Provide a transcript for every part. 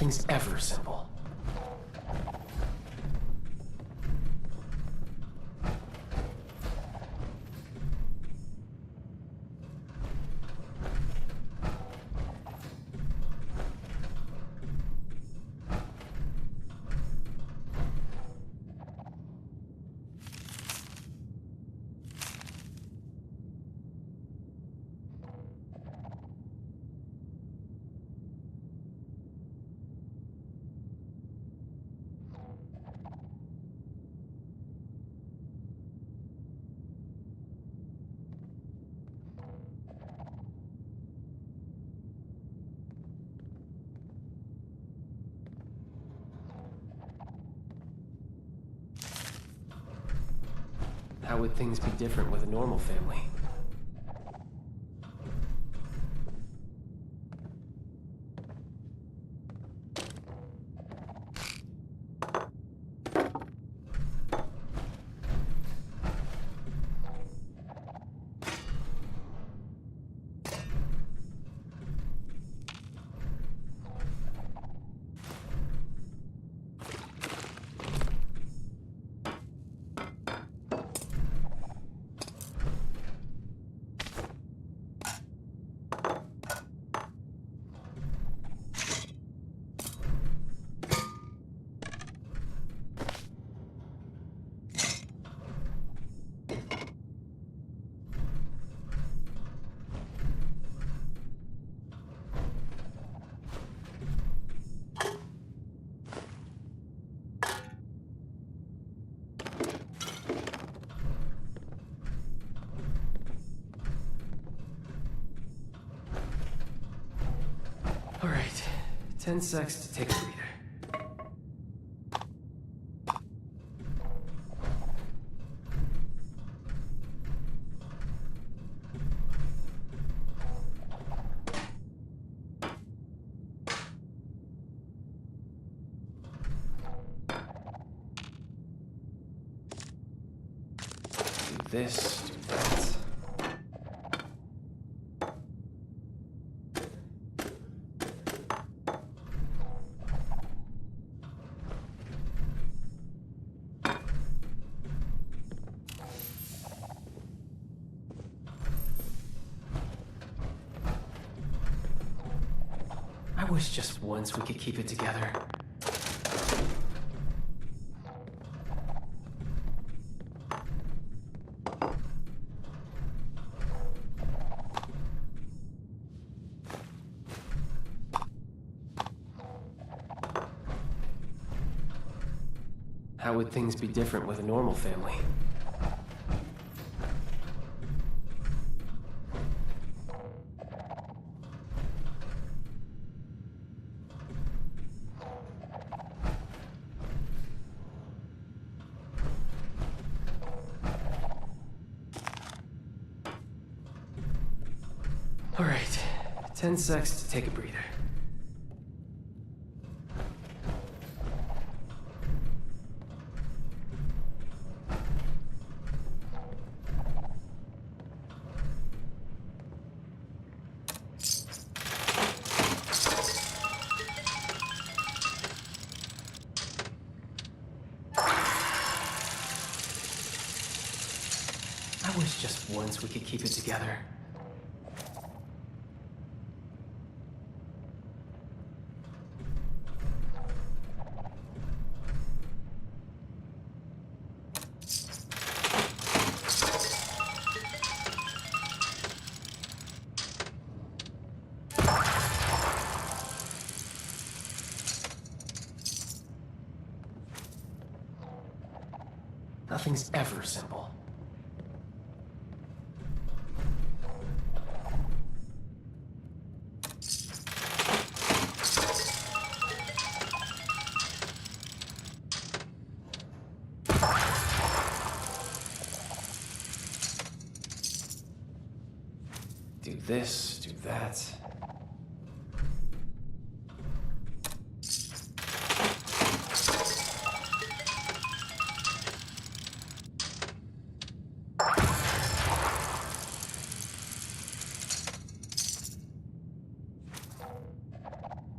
Nothing's ever simple. How would things be different with a normal family? All right, 10 secs to take a breather. Do this, do that. I wish just once we could keep it together. How would things be different with a normal family? All right, 10 secs to take a breather. I wish just once we could keep it together. Nothing's ever simple. Do this, do that.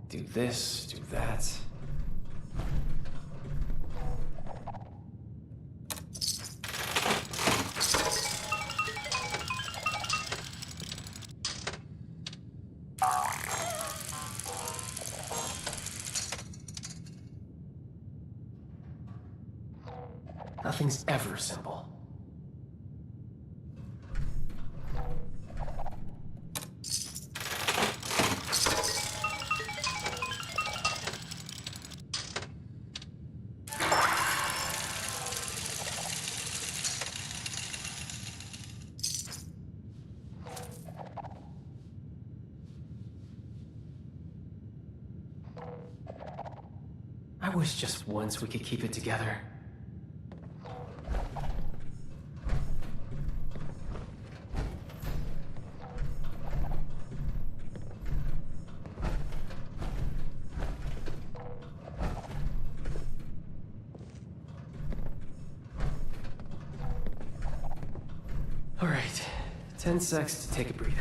Do this, do that. Nothing's ever simple. I wish just once we could keep it together. All right, 10 secs to take a breather.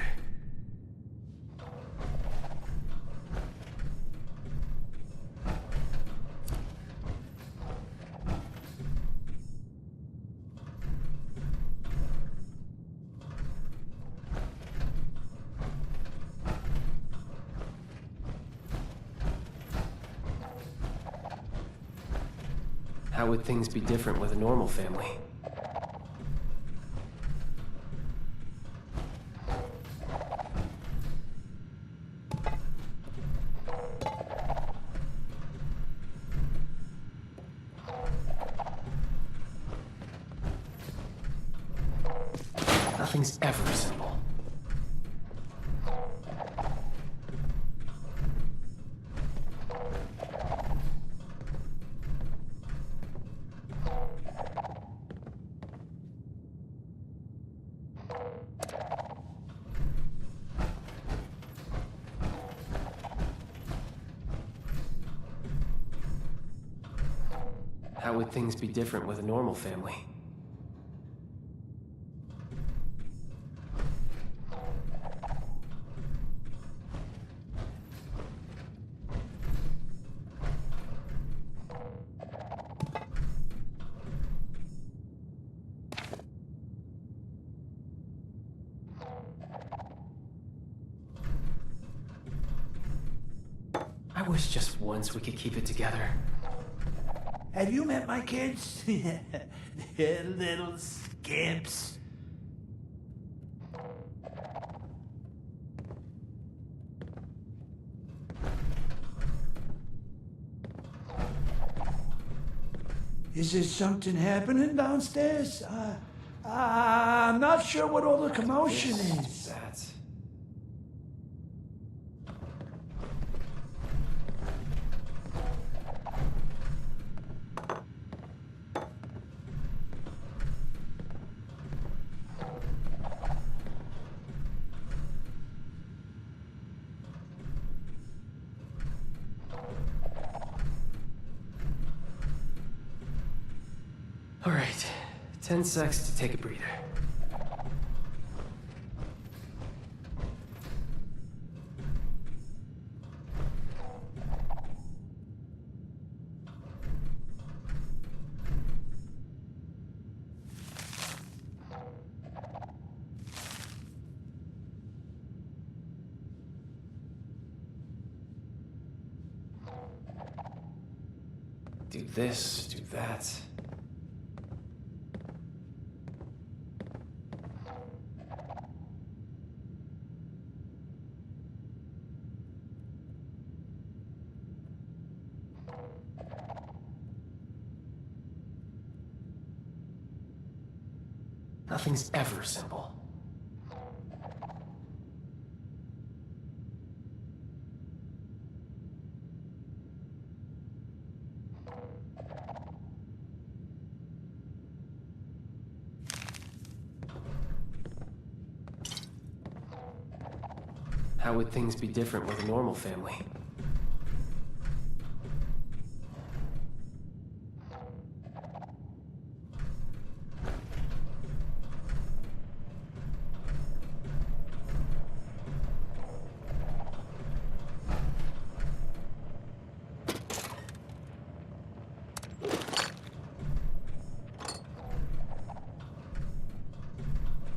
How would things be different with a normal family? Nothing's ever simple. How would things be different with a normal family? I wish just once we could keep it together. Have you met my kids? They're little scamps. Is there something happening downstairs? I'm not sure what all the commotion is. That. All right, 10 secs to take a breather. Do this, do that. Nothing's ever simple. How would things be different with a normal family?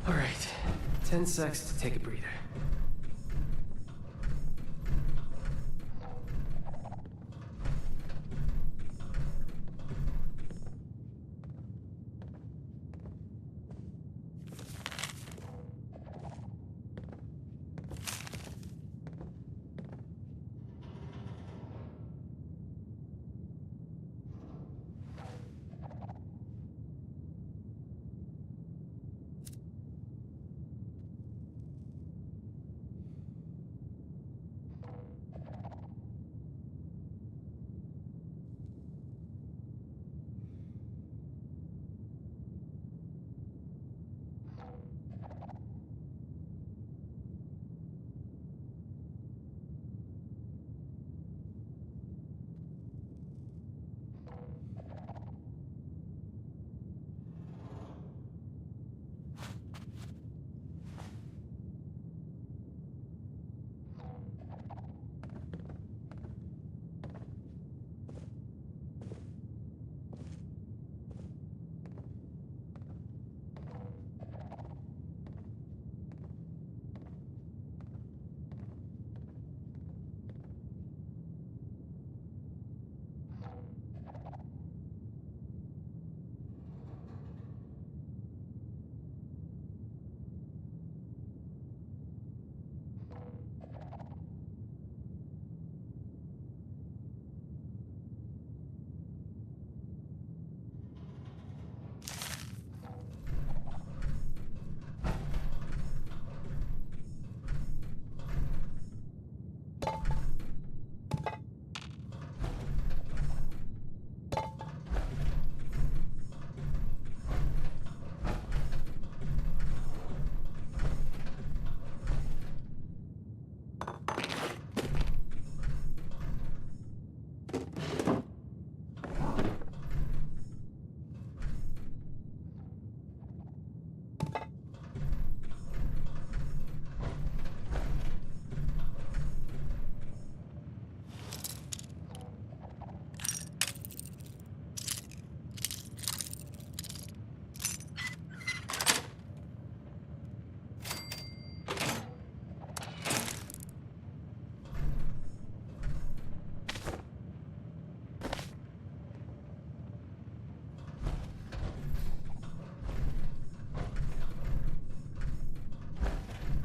All right, 10 secs to take a breather.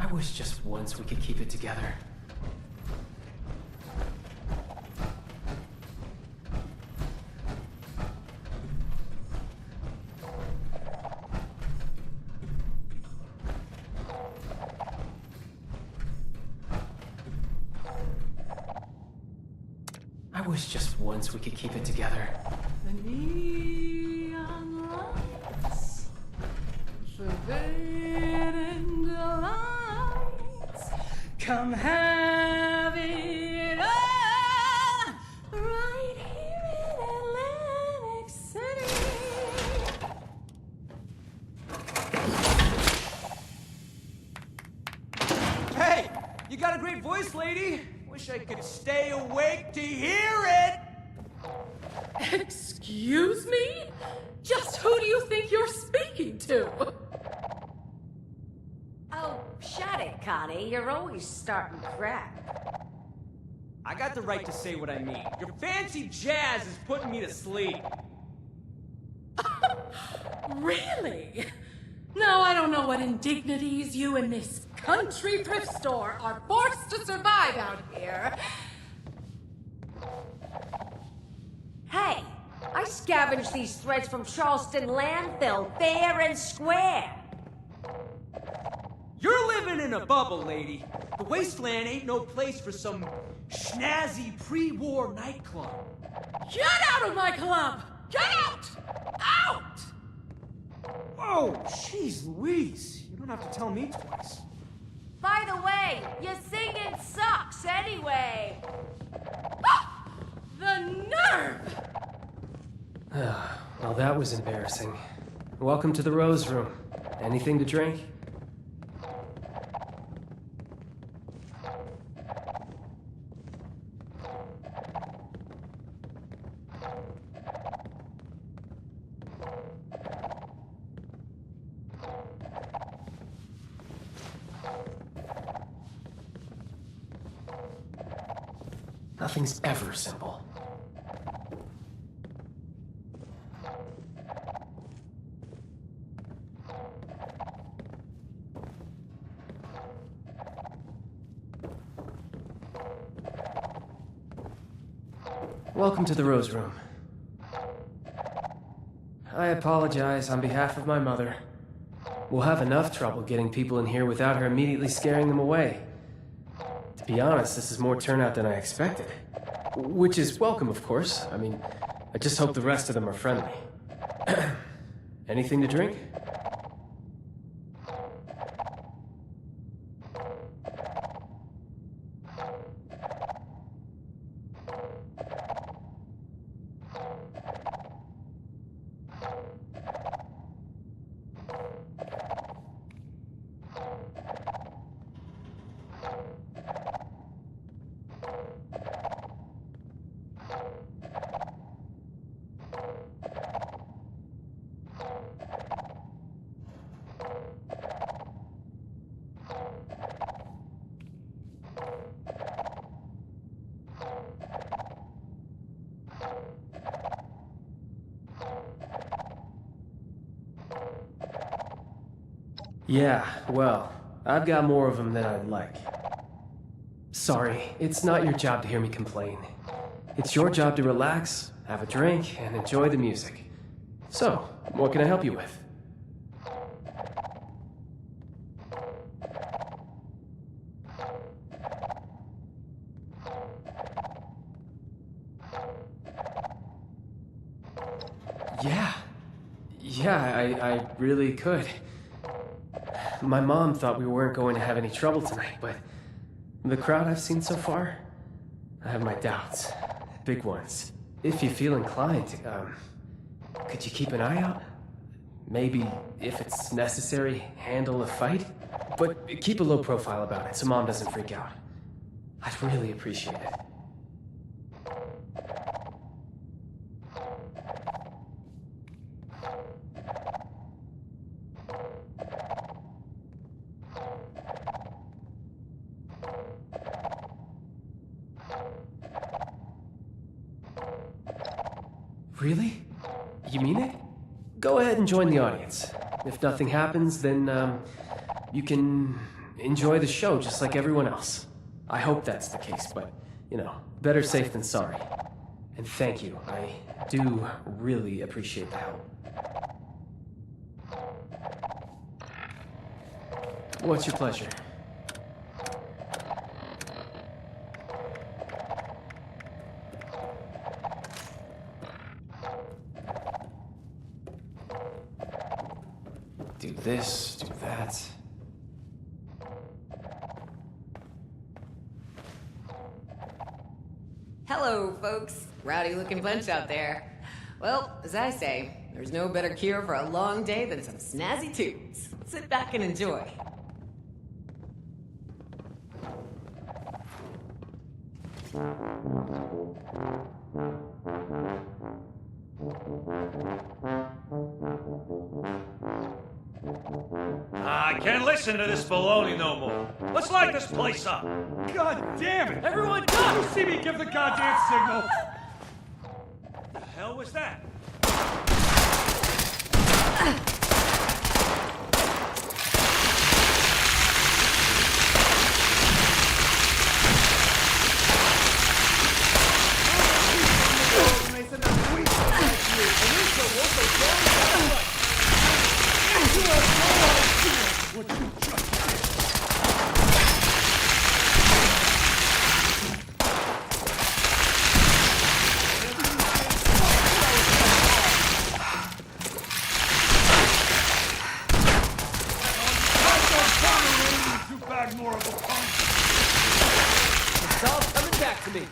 I wish just once we could keep it together. I wish just once we could keep it together. The neon lights, forbidden delights, come have it all, right here in Atlantic City. Hey, you got a great voice, lady. Wish I could stay awake to hear it. Excuse me? Just who do you think you're speaking to? Oh, shut it, Connie. You're always starting crap. I got the right to say what I mean. Your fancy jazz is putting me to sleep. Really? Now I don't know what indignities you and this country thrift store are forced to survive out here. Hey, I scavenged these threads from Charleston landfill, fair and square. You're living in a bubble, lady. The wasteland ain't no place for some schnazzy pre-war nightclub. Get out of my club! Get out! Out! Whoa, jeez Louise. You don't have to tell me twice. By the way, your singing sucks anyway. Ah! The nerve! Well, that was embarrassing. Welcome to the Rose Room. Anything to drink? Nothing's ever simple. Welcome to the Rose Room. I apologize on behalf of my mother. We'll have enough trouble getting people in here without her immediately scaring them away. To be honest, this is more turnout than I expected. Which is welcome, of course. I mean, I just hope the rest of them are friendly. Anything to drink? Yeah, well, I've got more of them than I'd like. Sorry, it's not your job to hear me complain. It's your job to relax, have a drink, and enjoy the music. So, what can I help you with? Yeah, I really could. My mom thought we weren't going to have any trouble tonight, but the crowd I've seen so far, I have my doubts. Big ones. If you feel inclined, could you keep an eye out? Maybe, if it's necessary, handle a fight? But keep a low profile about it so Mom doesn't freak out. I'd really appreciate it. Really? You mean it? Go ahead and join the audience. If nothing happens, then, you can enjoy the show just like everyone else. I hope that's the case, but, you know, better safe than sorry. And thank you. I do really appreciate the help. What's your pleasure? Do this, do that. Hello, folks. Rowdy looking bunch out there. Well, as I say, there's no better cure for a long day than some snazzy tunes. Sit back and enjoy. I can't listen to this baloney no more. Let's light this place up. God damn it! Everyone, go! You see me give the goddamn signal? The hell was that? It's all coming back to me.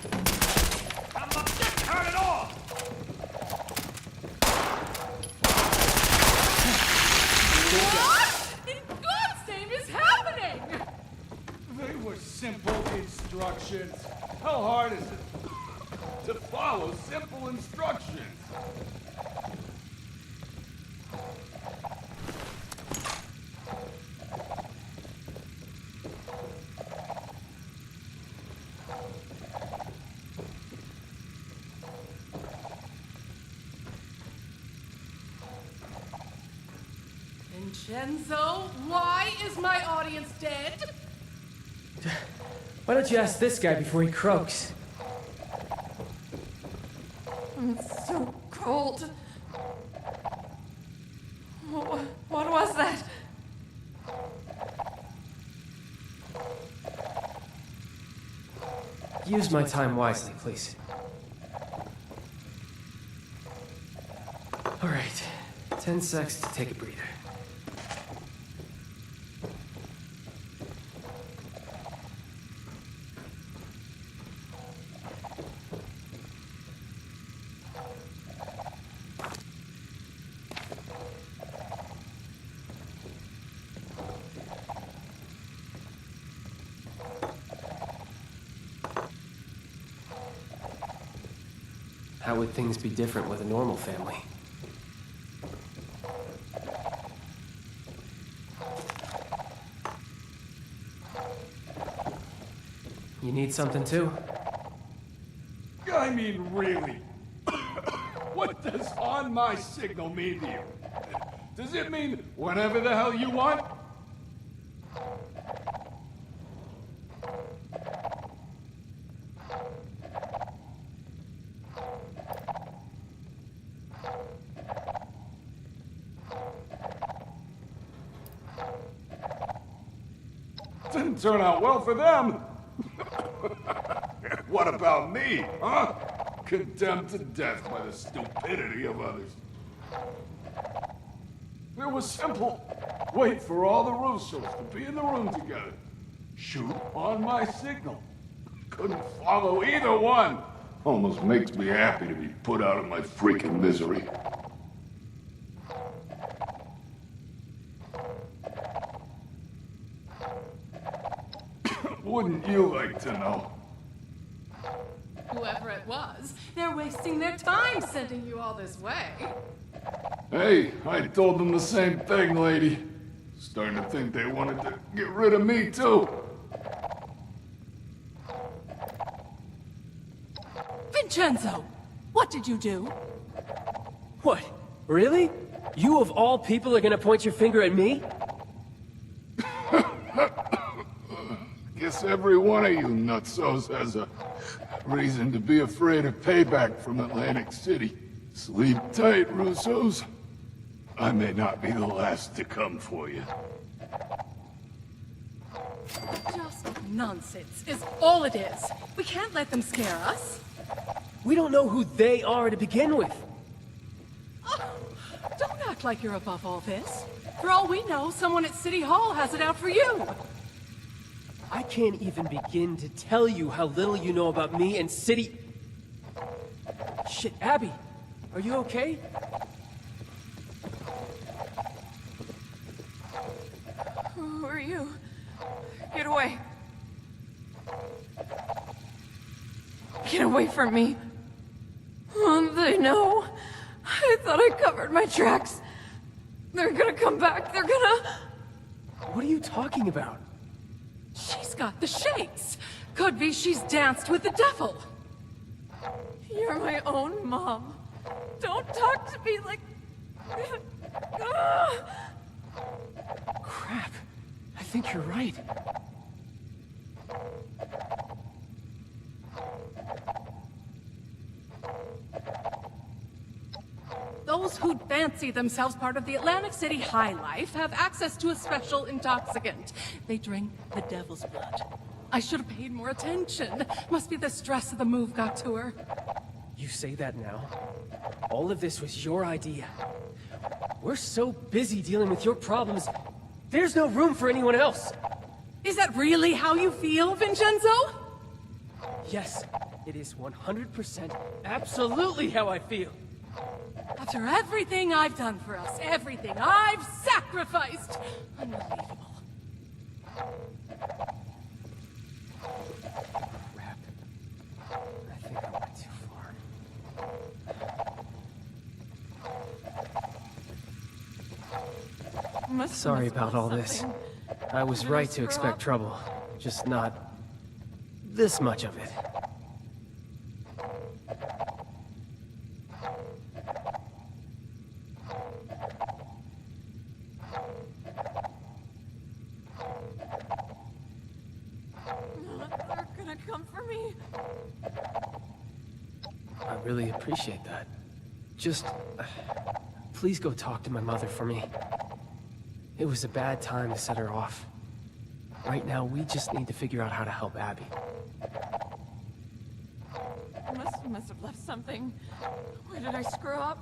I'm not getting hurt at all! What in God's name is happening? They were simple instructions. How hard is it to follow simple instructions? Vincenzo, why is my audience dead? Why don't you ask this guy before he croaks? It's so cold. What was that? Use my time wisely, please. All right, 10 secs to take a breather. How would things be different with a normal family? You need something too? I mean, really? What does on my signal mean to you? Does it mean whatever the hell you want? Didn't turn out well for them. What about me, huh? Condemned to death by the stupidity of others. It was simple. Wait for all the Russos to be in the room together. Shoot on my signal. Couldn't follow either one. Almost makes me happy to be put out of my freaking misery. Wouldn't you like to know? Whoever it was, they're wasting their time sending you all this way. Hey, I told them the same thing, lady. Starting to think they wanted to get rid of me, too. Vincenzo, what did you do? What? Really? You of all people are gonna point your finger at me? Guess every one of you nutsos has a reason to be afraid of payback from Atlantic City. Sleep tight, Russos. I may not be the last to come for you. Just nonsense is all it is. We can't let them scare us. We don't know who they are to begin with. Oh, don't act like you're above all this. For all we know, someone at City Hall has it out for you. I can't even begin to tell you how little you know about me and City... Shit, Abby, are you okay? Who are you? Get away. Get away from me. They know. I thought I covered my tracks. They're gonna come back. They're gonna... What are you talking about? She's got the shakes. Could be she's danced with the devil. You're my own mom. Don't talk to me like... Crap. I think you're right. Those who fancy themselves part of the Atlantic City high life have access to a special intoxicant. They drink the devil's blood. I should have paid more attention. Must be the stress of the move got to her. You say that now? All of this was your idea. We're so busy dealing with your problems, there's no room for anyone else. Is that really how you feel, Vincenzo? Yes, it is 100% absolutely how I feel. After everything I've done for us, everything I've sacrificed. Unbelievable. Crap. I think I went too far. Sorry about all this. I was right to expect trouble. Just not this much of it. really appreciate that. Just, please go talk to my mother for me. It was a bad time to set her off. Right now, we just need to figure out how to help Abby. Must have left something. Where did I screw up?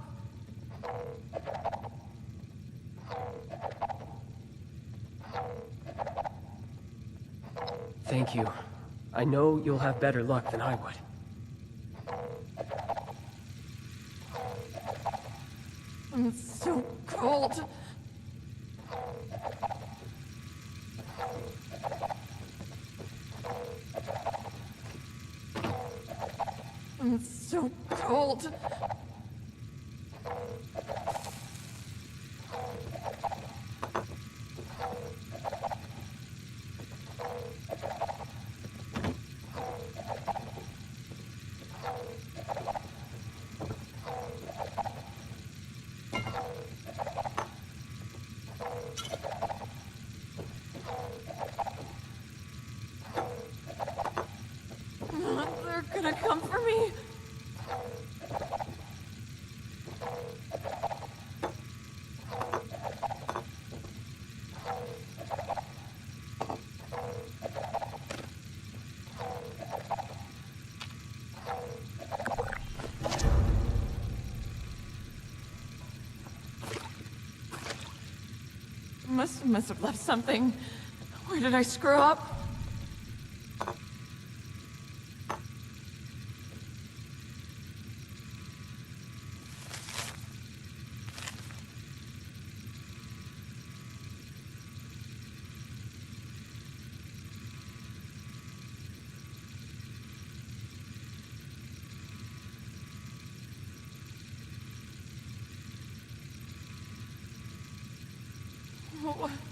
Thank you. I know you'll have better luck than I would. It's so cold. It's so cold. They're gonna come for me. Must have left something. Where did I screw up?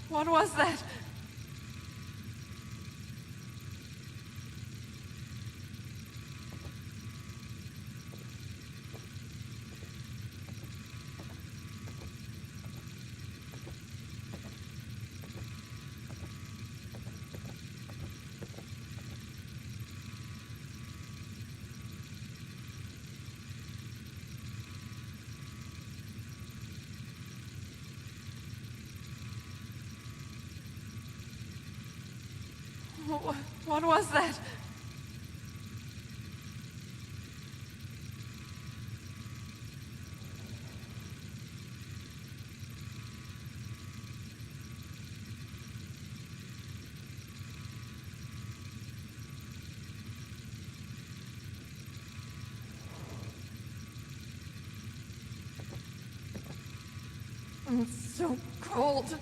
What was that? What was that? It's so cold.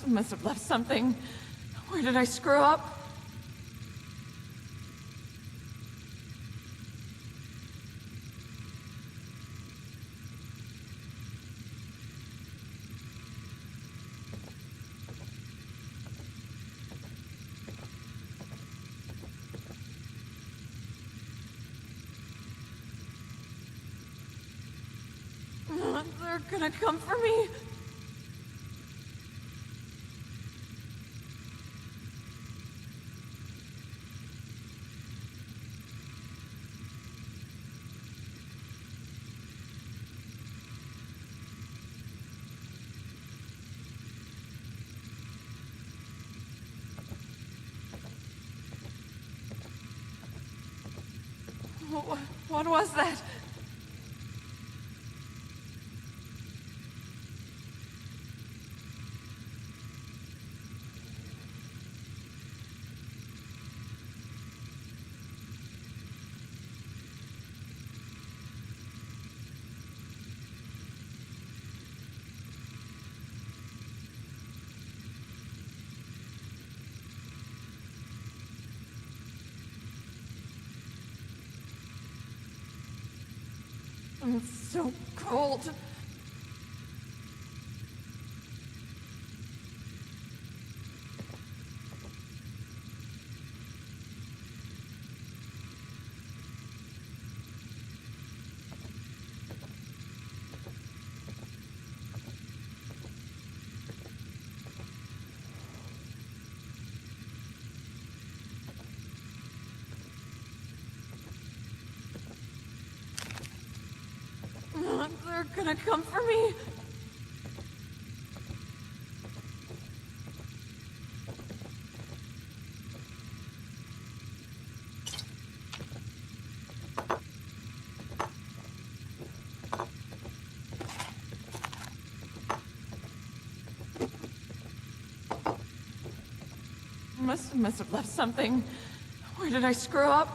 Must have left something. Where did I screw up? They're gonna come for me. What was that? It's so cold. They're gonna come for me. Must have left something. Where did I screw up?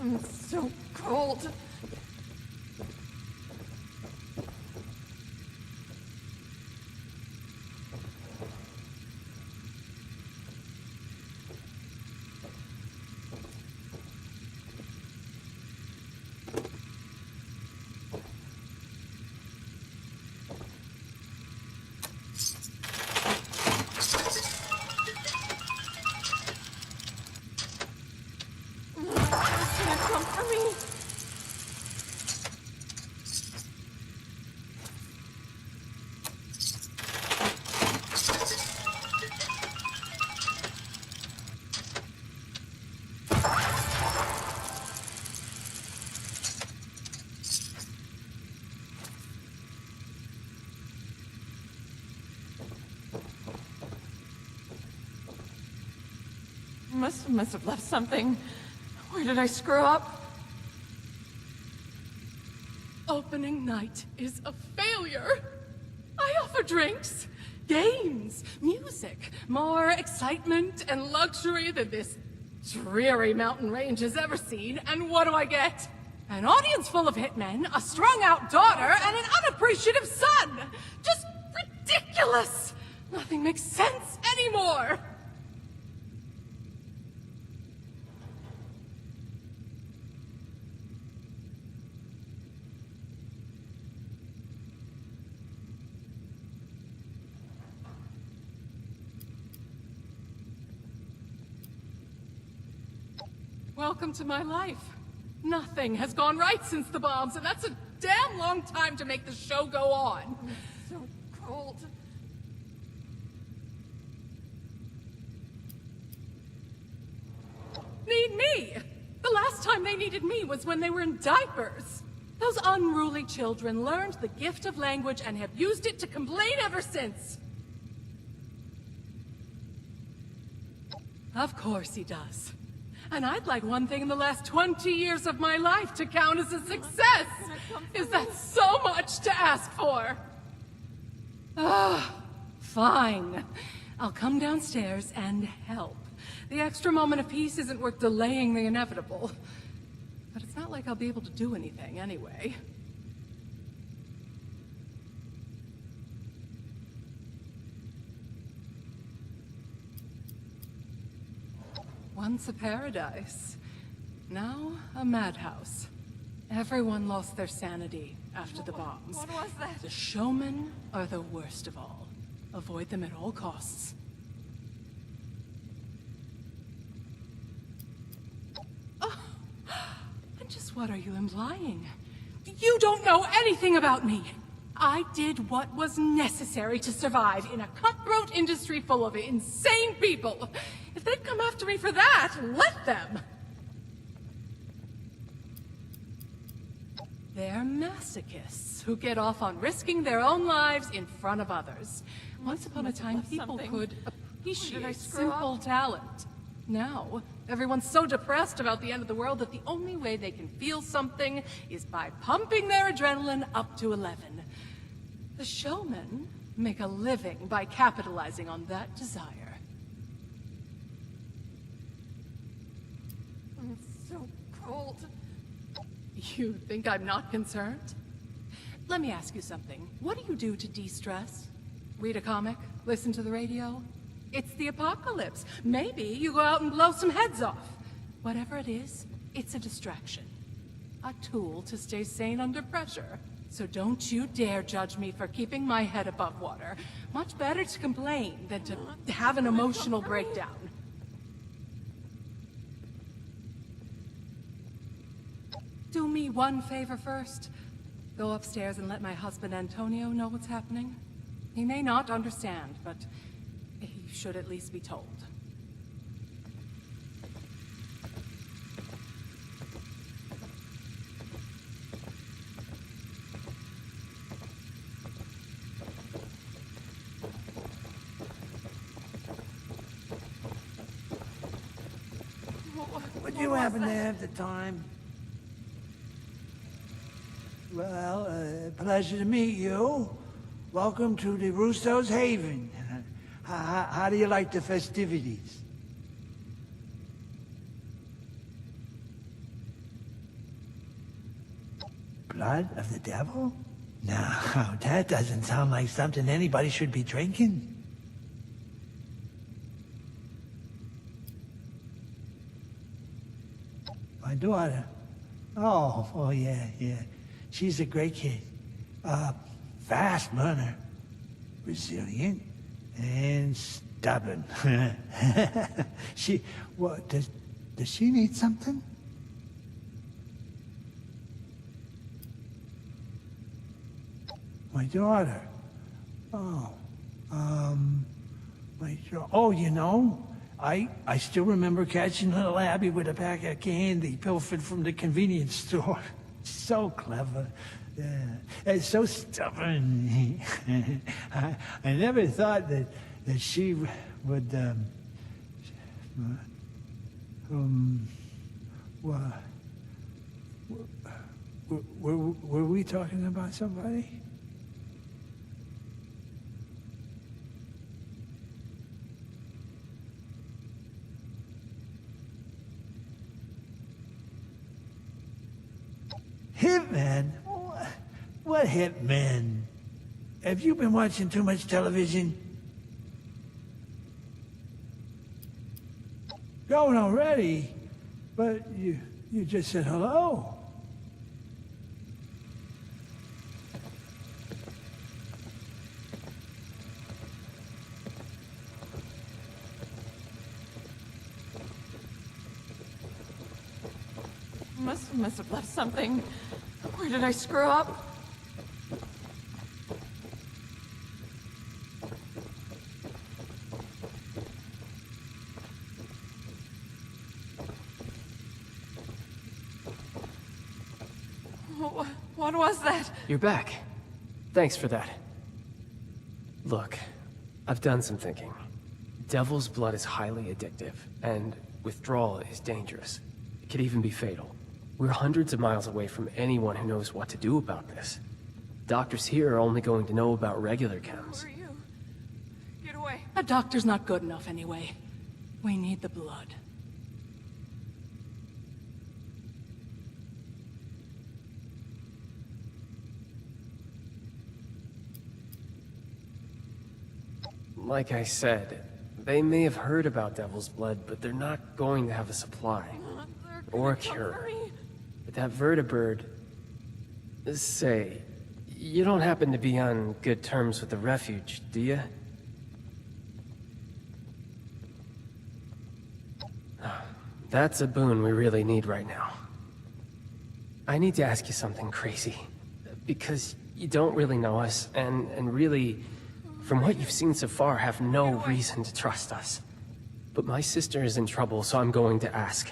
I'm so cold. Must have left something. Where did I screw up? Opening night is a failure. I offer drinks, games, music, more excitement and luxury than this dreary mountain range has ever seen, and what do I get? An audience full of hitmen, a strung-out daughter, and an unappreciative son! Just ridiculous! Nothing makes sense anymore! Welcome to my life. Nothing has gone right since the bombs, and that's a damn long time to make the show go on. It's so cold. Need me? The last time they needed me was when they were in diapers. Those unruly children learned the gift of language and have used it to complain ever since. Of course he does. And I'd like one thing in the last 20 years of my life to count as a success. Is that so much to ask for? Fine. I'll come downstairs and help. The extra moment of peace isn't worth delaying the inevitable. But it's not like I'll be able to do anything anyway. Once a paradise, now a madhouse. Everyone lost their sanity after the bombs. What was that? The showmen are the worst of all. Avoid them at all costs. Oh, and just what are you implying? You don't know anything about me. I did what was necessary to survive in a cutthroat industry full of insane people. If they'd come after me for that, let them. They're masochists who get off on risking their own lives in front of others. Once upon a time, people could appreciate simple talent. Now, everyone's so depressed about the end of the world that the only way they can feel something is by pumping their adrenaline up to 11. The showmen make a living by capitalizing on that desire. It's so cold. You think I'm not concerned? Let me ask you something. What do you do to de-stress? Read a comic? Listen to the radio? It's the apocalypse. Maybe you go out and blow some heads off. Whatever it is, it's a distraction. A tool to stay sane under pressure. So don't you dare judge me for keeping my head above water. Much better to complain than to have an emotional breakdown. Do me one favor first. Go upstairs and let my husband Antonio know what's happening. He may not understand, but he should at least be told. Would you happen to have the time? Well, pleasure to meet you. Welcome to the Russo's Haven. How do you like the festivities? Blood of the devil? No, that doesn't sound like something anybody should be drinking. My daughter. Oh, yeah. She's a great kid. Fast learner. Resilient. And stubborn. Does she need something? My daughter. You know, I still remember catching little Abby with a pack of candy pilfered from the convenience store. So clever. And so stubborn. I never thought that she would, were we talking about somebody? Hitman? What hitman? Have you been watching too much television? Going already? But you just said hello. Must have left something. Where did I screw up? What was that? You're back. Thanks for that. Look, I've done some thinking. Devil's blood is highly addictive, and withdrawal is dangerous. It could even be fatal. We're hundreds of miles away from anyone who knows what to do about this. Doctors here are only going to know about regular chems. Who are you? Get away. A doctor's not good enough anyway. We need the blood. Like I said, they may have heard about Devil's blood, but they're not going to have a supply. Or a cure. But that vertibird... Say, you don't happen to be on good terms with the refuge, do you? That's a boon we really need right now. I need to ask you something crazy. Because you don't really know us, and really, from what you've seen so far, have no reason to trust us. But my sister is in trouble, so I'm going to ask.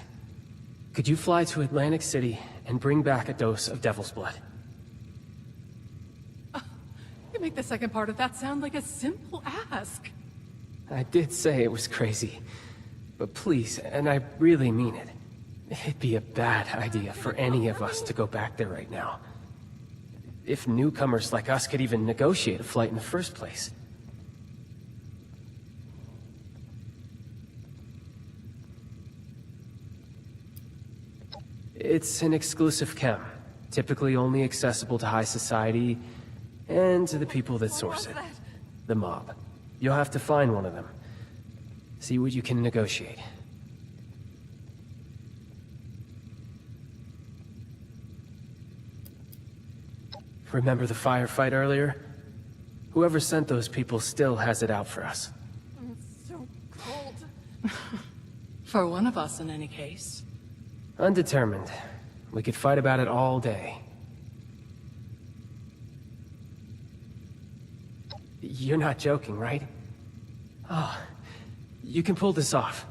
Could you fly to Atlantic City and bring back a dose of Devil's blood? You make the second part of that sound like a simple ask. I did say it was crazy. But please, and I really mean it, it'd be a bad idea for any of us to go back there right now. If newcomers like us could even negotiate a flight in the first place. It's an exclusive chem, typically only accessible to high society and to the people that source it. The mob. You'll have to find one of them. See what you can negotiate. Remember the firefight earlier? Whoever sent those people still has it out for us. It's so cold. For one of us, in any case. Undetermined. We could fight about it all day. You're not joking, right? Oh, you can pull this off.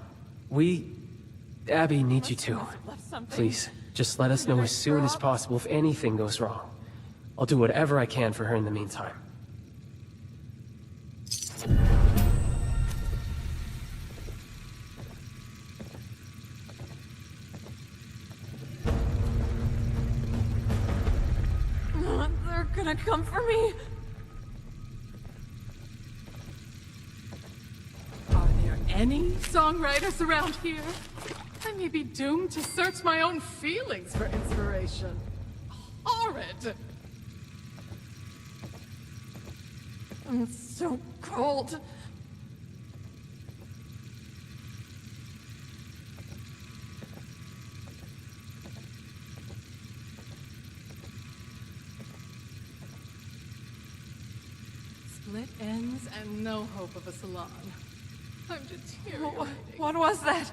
Abby needs you too. Please, just let us know as soon as possible if anything goes wrong. I'll do whatever I can for her in the meantime. They're gonna come for me. Are there any songwriters around here? I may be doomed to search my own feelings for inspiration. Horrid! It's so cold. Split ends and no hope of a salon. I'm deteriorating. What was that?